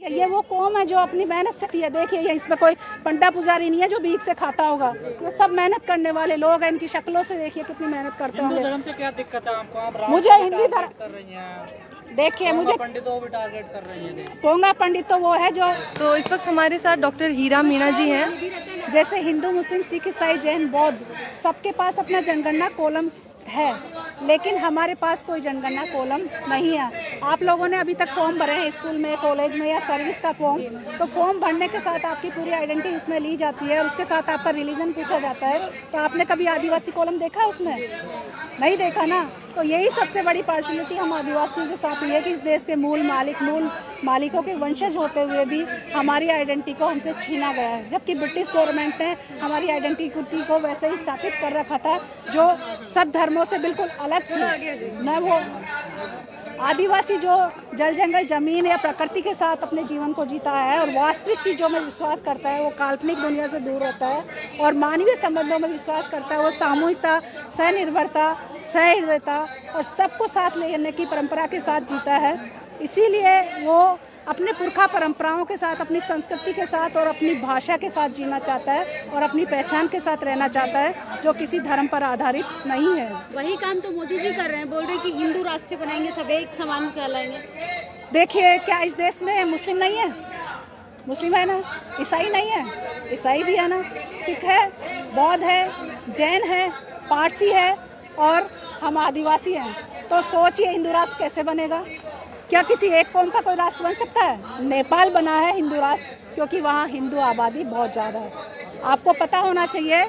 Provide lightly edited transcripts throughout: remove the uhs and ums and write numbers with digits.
ये वो कौम है जो अपनी मेहनत से है। देखिए ये इसमें कोई पंडा पुजारी नहीं है जो भीख से खाता होगा, ये सब मेहनत करने वाले लोग हैं। इनकी शक्लों से देखिए कितनी मेहनत करते होंगे। धर्म से क्या दिक्कत है आपको? आप मुझे हिंदी धर्म कर रही हैं, देखिए मुझे पंडितों को भी टारगेट कर रही है। पोंगा पंडित तो वो है जो तो इस वक्त हमारे साथ डॉक्टर हीरा मीणा जी हैं। जैसे हिंदू मुस्लिम सिख ईसाई जैन बौद्ध सबके पास अपना जनगणना कॉलम है, लेकिन हमारे पास कोई जनगणना कॉलम नहीं है। आप लोगों ने अभी तक फॉर्म भरे हैं स्कूल में, कॉलेज में या सर्विस का फॉर्म, तो फॉर्म भरने के साथ आपकी पूरी आइडेंटिटी उसमें ली जाती है और उसके साथ आपका रिलीजन पूछा जाता है। तो आपने कभी आदिवासी कॉलम देखा उसमें? नहीं देखा ना। तो यही सबसे बड़ी पार्शलिटी हम आदिवासियों के साथ हुई है कि इस देश के मूल मालिकों के वंशज होते हुए भी हमारी आइडेंटिटी को हमसे छीना गया है, जबकि ब्रिटिश गवर्नमेंट ने हमारी आइडेंटिटी को वैसे ही स्थापित कर रखा था जो सब धर्मों से बिल्कुल अलग थी। न वो आदिवासी जो जल जंगल जमीन या प्रकृति के साथ अपने जीवन को जीता है और वास्तविक चीज़ों में विश्वास करता है, वो काल्पनिक दुनिया से दूर होता है और मानवीय संबंधों में विश्वास करता है। वो सामूहिकता, स्वनिर्भरता, सहृदयता और सबको साथ लेने की परंपरा के साथ जीता है। इसीलिए वो अपने पुरखा परंपराओं के साथ, अपनी संस्कृति के साथ और अपनी भाषा के साथ जीना चाहता है और अपनी पहचान के साथ रहना चाहता है जो किसी धर्म पर आधारित नहीं है। वही काम तो मोदी जी कर रहे हैं, बोल रहे हैं कि हिंदू राष्ट्र बनाएंगे, सब एक समान कहलाएंगे। देखिए क्या इस देश में मुस्लिम नहीं है? मुस्लिम है ना, ईसाई नहीं है, ईसाई भी है ना, सिख है, बौद्ध है, जैन है, पारसी है और हम आदिवासी हैं। तो सोचिए हिंदू राष्ट्र कैसे बनेगा? क्या किसी एक कौम का कोई राष्ट्र बन सकता है? नेपाल बना है हिंदू राष्ट्र क्योंकि वहाँ हिंदू आबादी बहुत ज़्यादा है। आपको पता होना चाहिए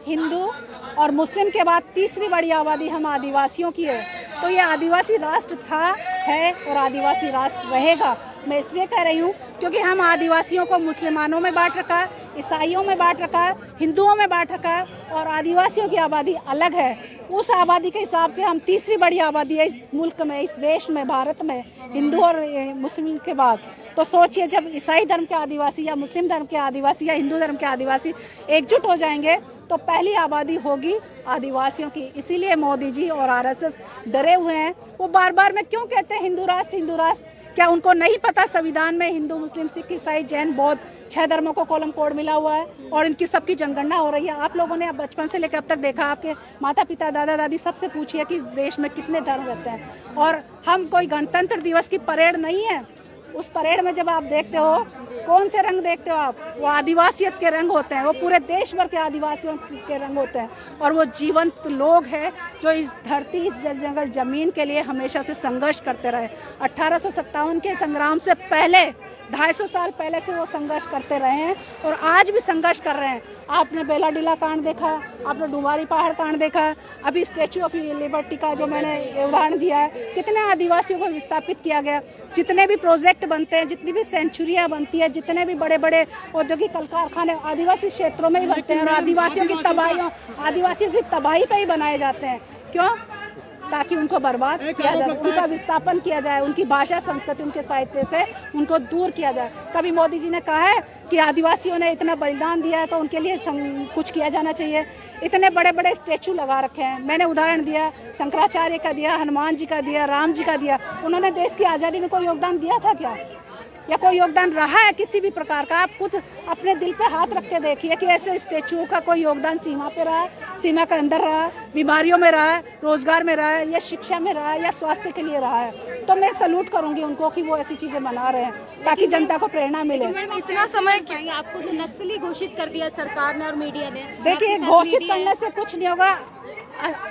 हिंदू और मुस्लिम के बाद तीसरी बड़ी आबादी हम आदिवासियों की है। तो ये आदिवासी राष्ट्र था, है और आदिवासी राष्ट्र रहेगा। मैं इसलिए कह रही हूँ क्योंकि हम आदिवासियों को मुसलमानों में बांट रखा है, ईसाइयों में बांट रखा है, हिंदुओं में बांट रखा है और आदिवासियों की आबादी अलग है। उस आबादी के हिसाब से हम तीसरी बड़ी आबादी है इस मुल्क में, इस देश में, भारत में, हिंदू और मुस्लिम के बाद। तो सोचिए जब ईसाई धर्म के आदिवासी या मुस्लिम धर्म के आदिवासी या हिंदू धर्म के आदिवासी एकजुट हो जाएंगे तो पहली आबादी होगी आदिवासियों की। इसीलिए मोदी जी और आरएसएस डरे हुए हैं। वो बार बार में क्यों कहते हैं हिंदू राष्ट्र, हिंदू राष्ट्र? क्या उनको नहीं पता संविधान में हिंदू मुस्लिम सिख ईसाई जैन बौद्ध 6 धर्मों को कॉलम कोड मिला हुआ है और इनकी सबकी जनगणना हो रही है। आप लोगों ने अब बचपन से लेकर अब तक देखा, आपके माता पिता दादा दादी सबसे पूछिए कि इस देश में कितने धर्म रहते हैं। और हम कोई गणतंत्र दिवस की परेड नहीं है, उस परेड में जब आप देखते हो कौन से रंग देखते हो आप? वो आदिवासियत के रंग होते हैं, वो पूरे देश भर के आदिवासियों के रंग होते हैं और वो जीवंत लोग हैं जो इस धरती, इस जल जंगल जमीन के लिए हमेशा से संघर्ष करते रहे। 1857 के संग्राम से पहले 250 साल पहले से वो संघर्ष करते रहे हैं और आज भी संघर्ष कर रहे हैं। आपने बेलाडीला कांड देखा, आपने डुमारी पहाड़ कांड देखा, अभी स्टैचू ऑफ लिबर्टी का जो मैंने उदाहरण दिया है, कितने आदिवासियों को विस्थापित किया गया। जितने भी प्रोजेक्ट बनते हैं, जितनी भी सेंचुरियाँ बनती है, जितने भी बड़े बड़े औद्योगिक कल कारखाने आदिवासी क्षेत्रों में ही बनते हैं और आदिवासियों की तबाही पे ही बनाए जाते हैं। क्यों? ताकि उनको बर्बाद किया जाए, उनका विस्थापन किया जाए, उनकी भाषा संस्कृति उनके साहित्य से उनको दूर किया जाए। कभी मोदी जी ने कहा है कि आदिवासियों ने इतना बलिदान दिया है तो उनके लिए कुछ किया जाना चाहिए? इतने बड़े बड़े स्टैचू लगा रखे हैं। मैंने उदाहरण दिया, शंकराचार्य का दिया, हनुमान जी का दिया, राम जी का दिया। उन्होंने देश की आज़ादी में कोई योगदान दिया था क्या? या कोई योगदान रहा है किसी भी प्रकार का? आप खुद अपने दिल पे हाथ रख के देखिए कि ऐसे स्टैचुओं का कोई योगदान सीमा पे रहा है, सीमा के अंदर रहा है, बीमारियों में रहा है, रोजगार में रहा है, या शिक्षा में रहा है, या स्वास्थ्य के लिए रहा है? तो मैं सैल्यूट करूंगी उनको कि वो ऐसी चीजें बना रहे हैं ताकि जनता को प्रेरणा मिले। इतना समय आपको तो नक्सली घोषित कर दिया सरकार ने और मीडिया ने। देखिए घोषित करने से कुछ नहीं होगा।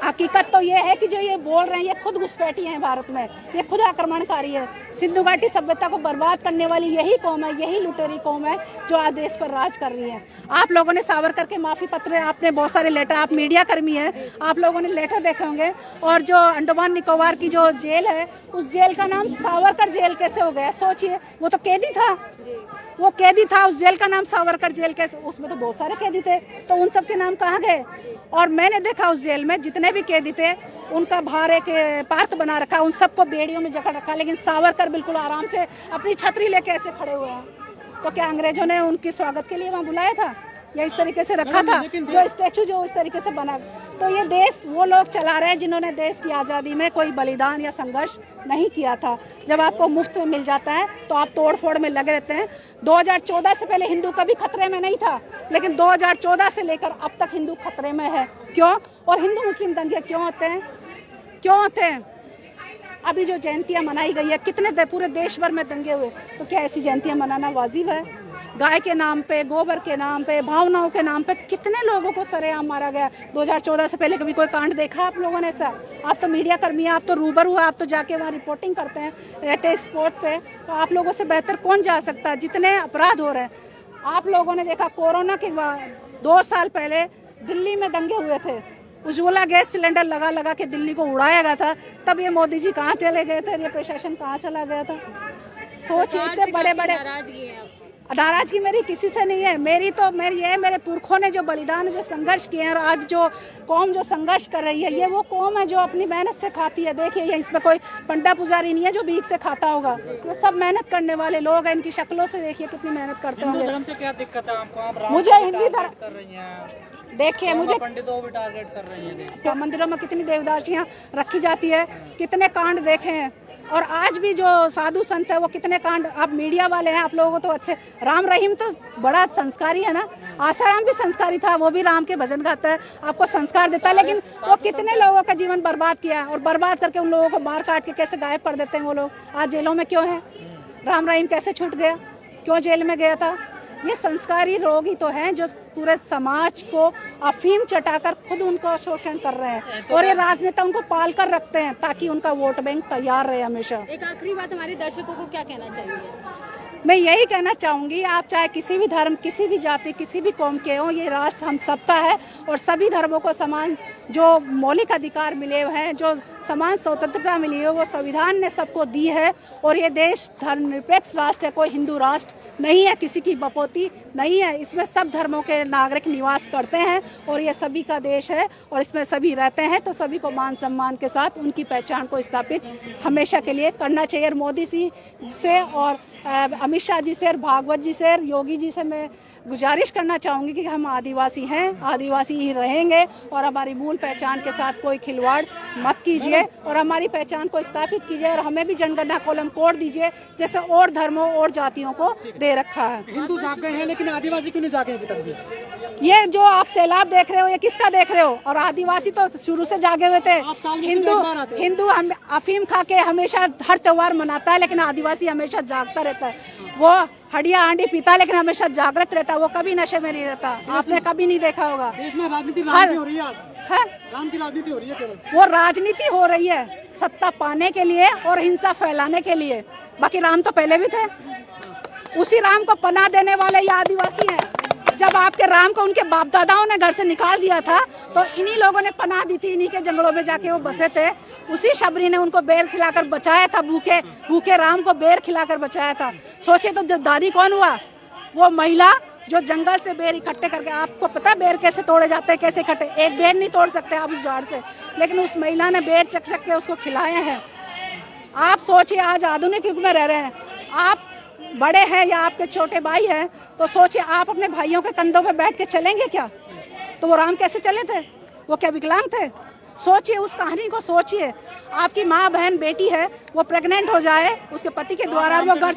हकीकत तो ये है कि जो ये बोल रहे हैं ये खुद घुसपैठी हैं भारत में, ये खुद आक्रमणकारी है। सिंधु घाटी सभ्यता को बर्बाद करने वाली यही कौम है, यही लुटेरी कौम है जो आज देश पर राज कर रही है। आप लोगों ने सावरकर के माफी पत्र, आपने बहुत सारे लेटर, आप मीडिया कर्मी हैं, आप लोगों ने लेटर देखे होंगे। और जो अंडमान निकोबार की जो जेल है, उस जेल का नाम सावरकर जेल कैसे हो गया? सोचिए, वो तो कैदी था, वो कैदी था, उस जेल का नाम सावरकर जेल कैसे? उसमें तो बहुत सारे कैदी थे, तो उन सब के नाम कहाँ गए? और मैंने देखा उस जेल में जितने भी कैदी थे उनका बाहर एक पार्क बना रखा, उन सबको बेड़ियों में जकड़ रखा, लेकिन सावरकर बिल्कुल आराम से अपनी छतरी लेके ऐसे खड़े हुए हैं। तो क्या अंग्रेजों ने उनके स्वागत के लिए वहाँ बुलाया था? या इस तरीके से रखा था जो स्टैचू जो इस तरीके से बना। तो ये देश वो लोग चला रहे हैं जिन्होंने देश की आज़ादी में कोई बलिदान या संघर्ष नहीं किया था। जब आपको मुफ्त में मिल जाता है तो आप तोड़ फोड़ में लगे रहते हैं। 2014 से पहले हिंदू कभी खतरे में नहीं था, लेकिन 2014 से लेकर अब तक हिंदू खतरे में है। क्यों? और हिंदू मुस्लिम दंगे क्यों होते हैं? क्यों होते हैं? अभी जो जयंतियाँ मनाई गई है, कितने पूरे देश भर में दंगे हुए, तो क्या ऐसी जयंतियाँ मनाना वाजिब है? गाय के नाम पे, गोबर के नाम पे, भावनाओं के नाम पे कितने लोगों को सरेआम मारा गया। 2014 से पहले कभी कोई कांड देखा आप लोगों ने ऐसा? आप तो मीडिया कर्मी हैं, आप तो रूबरू हैं, आप तो जाके वहाँ रिपोर्टिंग करते हैं एट ए स्पॉट पे, तो आप लोगों से बेहतर कौन जा सकता है? जितने अपराध हो रहे हैं आप लोगों ने देखा। कोरोना के बाद 2 साल पहले दिल्ली में दंगे हुए थे, उज्ज्वला गैस सिलेंडर लगा लगा के दिल्ली को उड़ाया गया था। तब ये मोदी जी कहाँ चले गए थे? ये प्रशासन कहाँ चला गया था? सोचिए, इतने बड़े बड़े नाराजगी मेरी किसी से नहीं है। मेरे पुरखों ने जो बलिदान, जो संघर्ष किए हैं, और आज जो कौम जो संघर्ष कर रही है, ये वो कौम है जो अपनी मेहनत से खाती है। देखिए, ये इसमें कोई पंडा पुजारी नहीं है जो भीख से खाता होगा। ये सब मेहनत करने वाले लोग हैं। इनकी शक्लों से देखिए कितनी मेहनत करते होंगे। धर्म से क्या दिक्कत है आपको? मुझे हिंदी धर्म कर रही हैं, देखिए, मुझे पंडितों को भी टारगेट कर रही हैं। तो मंदिरों में कितनी देवदासियाँ रखी जाती है, कितने कांड देखे हैं। और आज भी जो साधु संत है वो कितने कांड, आप मीडिया वाले हैं, आप लोगों को तो अच्छे। राम रहीम तो बड़ा संस्कारी है ना, आसाराम भी संस्कारी था, वो भी राम के भजन गाता है, आपको संस्कार देता है। लेकिन वो कितने लोगों का जीवन बर्बाद किया, और बर्बाद करके उन लोगों को मार काट के कैसे गायब कर देते हैं वो लोग। आज जेलों में क्यों है? राम रहीम कैसे छूट गया? क्यों जेल में गया था? ये संस्कारी लोग ही तो हैं जो पूरे समाज को अफीम चटाकर खुद उनको शोषण कर रहे हैं, और ये राजनेता उनको पाल कर रखते हैं ताकि उनका वोट बैंक तैयार रहे हमेशा। एक आखिरी बात, हमारे दर्शकों को क्या कहना चाहिए? मैं यही कहना चाहूँगी, आप चाहे किसी भी धर्म, किसी भी जाति, किसी भी कौम के हों, ये राष्ट्र हम सबका है, और सभी धर्मों को समान जो मौलिक अधिकार मिले हुए हैं, जो समान स्वतंत्रता मिली है, वो संविधान ने सबको दी है। और ये देश धर्मनिरपेक्ष राष्ट्र है, कोई हिंदू राष्ट्र नहीं है, किसी की बपोती नहीं है। इसमें सब धर्मों के नागरिक निवास करते हैं, और ये सभी का देश है, और इसमें सभी रहते हैं। तो सभी को मान सम्मान के साथ उनकी पहचान को स्थापित हमेशा के लिए करना चाहिए। और मोदी जी से, और अमित शाह जी से, और भागवत जी से, और योगी जी से मैं गुजारिश करना चाहूँगी कि हम आदिवासी हैं, आदिवासी ही रहेंगे, और हमारी मूल पहचान के साथ कोई खिलवाड़ मत कीजिए, और हमारी पहचान को स्थापित कीजिए, और हमें भी जनगणना कॉलम कोड दीजिए जैसे और धर्मों और जातियों को दे रखा है। हिंदू जाग गए हैं, लेकिन आदिवासी क्यों नहीं जागे अभी तक? ये जो आप सैलाब देख रहे हो, ये किसका देख रहे हो? और आदिवासी तो शुरू से जागे हुए थे। हिंदू अफीम खा के हमेशा हर त्योहार मनाता है, लेकिन आदिवासी हमेशा जागता रहता है। वो हड्डिया हांडी पीता है, लेकिन हमेशा जागृत रहता है, वो कभी नशे में नहीं रहता। आपने कभी नहीं देखा होगा। इसमें राजनीति हो रही है आज, राम की राजनीति हो रही है केवल। वो राजनीति हो रही है सत्ता पाने के लिए और हिंसा फैलाने के लिए। बाकी राम तो पहले भी थे, उसी राम को पनाह देने वाले ये आदिवासी हैं। जब आपके राम को उनके बाप दादाओं ने घर से निकाल दिया था, तो इन्हीं लोगों ने पनाह दी थी, इन्हीं के जंगलों में जाके वो बसे थे। उसी शबरी ने उनको बेर खिलाकर बचाया था, भूखे राम को बेर खिलाकर बचाया था। सोचे तो दादी कौन हुआ? वो महिला जो जंगल से बेर इकट्ठे करके, आपको पता बेर कैसे तोड़े जाते हैं, कैसे इकट्ठे? एक बेर नहीं तोड़ सकते आप उस झाड़ से, लेकिन उस महिला ने बेर चक के उसको खिलाए हैं। आप सोचिए, आज आधुनिक युग में रह रहे हैं, आप बड़े हैं या आपके छोटे भाई हैं, तो सोचिए आप अपने भाइयों के कंधों पे बैठ के चलेंगे क्या? तो वो राम कैसे चले थे? वो क्या विकलांग थे? सोचिए, उस कहानी को सोचिए। आपकी माँ, बहन, बेटी है, वो प्रेग्नेंट हो जाए, उसके पति के द्वारा वो घर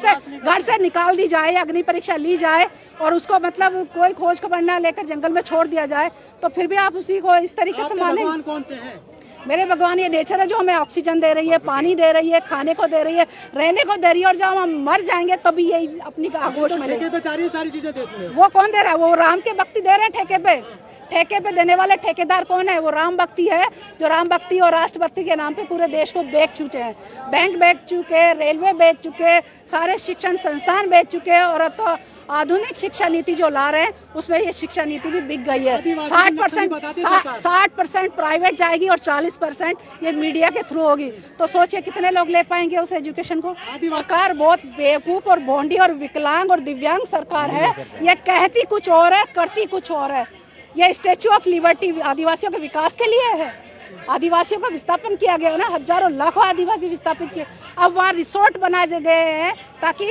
से निकाल दी जाए, अग्नि परीक्षा ली जाए, और उसको मतलब कोई खोज खबर न लेकर जंगल में छोड़ दिया जाए, तो फिर भी आप उसी को इस तरीके से माने? भगवान कौन से हैं? मेरे भगवान ये नेचर है जो हमें ऑक्सीजन दे रही है, पानी दे रही है, खाने को दे रही है, रहने को दे रही है, और जब हम मर जाएंगे तभी यही अपनी आगोश मिलेगी। सारी चीजें देश में वो कौन दे रहा है? वो राम के भक्ति दे रहे हैं ठेके पे। ठेके पे देने वाले ठेकेदार कौन है? वो राम भक्ति है, जो राम भक्ति और राष्ट्रभक्ति के नाम पे पूरे देश को बेच चुके हैं। बैंक बेच चुके, रेलवे बेच चुके, सारे शिक्षण संस्थान बेच चुके, और अब तो आधुनिक शिक्षा नीति जो ला रहे हैं उसमें ये शिक्षा नीति भी बिक गई है। 60% प्राइवेट जाएगी और 40% ये मीडिया के थ्रू होगी। तो सोचिए कितने लोग ले पाएंगे उस एजुकेशन को? सरकार बहुत बेवकूफ और भोंडी और विकलांग और दिव्यांग सरकार है। ये कहती कुछ और है, करती कुछ और है। ये स्टैचू ऑफ लिबर्टी आदिवासियों के विकास के लिए है। आदिवासियों का विस्थापन किया गया ना, हजारों लाखों आदिवासी विस्थापित किए। अब वहाँ रिसोर्ट बनाए गए हैं ताकि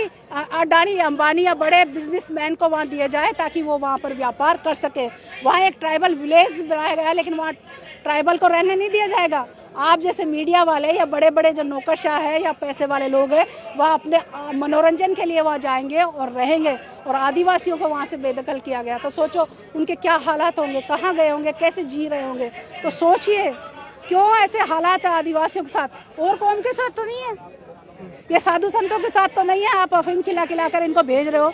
अडानी अंबानी या बड़े बिजनेसमैन को वहाँ दिया जाए ताकि वो वहाँ पर व्यापार कर सके। वहाँ एक ट्राइबल विलेज बनाया गया है लेकिन वहाँ ट्राइबल को रहने नहीं दिया जाएगा। आप जैसे मीडिया वाले या बड़े बड़े जो नौकरशाह है या पैसे वाले लोग हैं वह अपने मनोरंजन के लिए वहाँ जाएंगे और रहेंगे, और आदिवासियों को वहाँ से बेदखल किया गया। तो सोचो उनके क्या हालात होंगे, कहाँ गए होंगे, कैसे जी रहे होंगे। तो सोचिए क्यों ऐसे हालात है आदिवासियों के साथ, और कौम के साथ तो नहीं है, ये साधु संतों के साथ तो नहीं है। आप अफीम खिला कर इनको भेज रहे हो।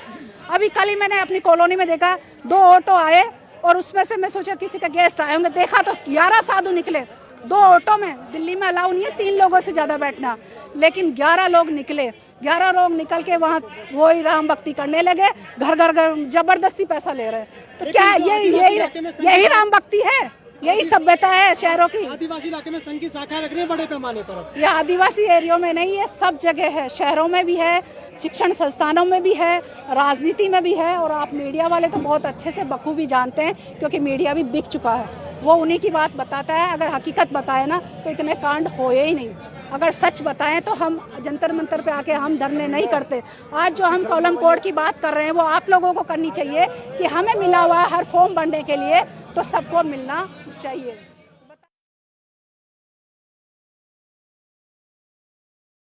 अभी कल ही मैंने अपनी कॉलोनी में देखा 2 ऑटो आए और उसमें से मैं सोचा किसी का गेस्ट आए होंगे, देखा तो 11 साधु निकले 2 ऑटो में। दिल्ली में अलाउ नहीं है 3 लोगों से ज़्यादा बैठना, लेकिन 11 लोग निकले। 11 लोग निकल के वहाँ वही राम भक्ति करने लगे, घर घर घर जबरदस्ती पैसा ले रहे हैं। तो क्या यही राम भक्ति है, यही सभ्यता है शहरों की? आदिवासी इलाके में संघ की शाखा रख रही है बड़े पैमाने पर। यह आदिवासी एरियो में नहीं है, सब जगह है, शहरों में भी है, शिक्षण संस्थानों में भी है, राजनीति में भी है। और आप मीडिया वाले तो बहुत अच्छे से बखूबी जानते हैं क्योंकि मीडिया भी बिक चुका है, वो उन्हीं की बात बताता है। अगर हकीकत बताए ना तो इतने कांड होए ही नहीं। अगर सच बताएं तो हम जंतर मंतर पे आके हम धरने नहीं करते। आज जो हम कॉलम कोड की बात कर रहे हैं वो आप लोगों को करनी चाहिए कि हमें मिला हुआ हर फॉर्म भरने के लिए तो सबको मिलना चाहिए।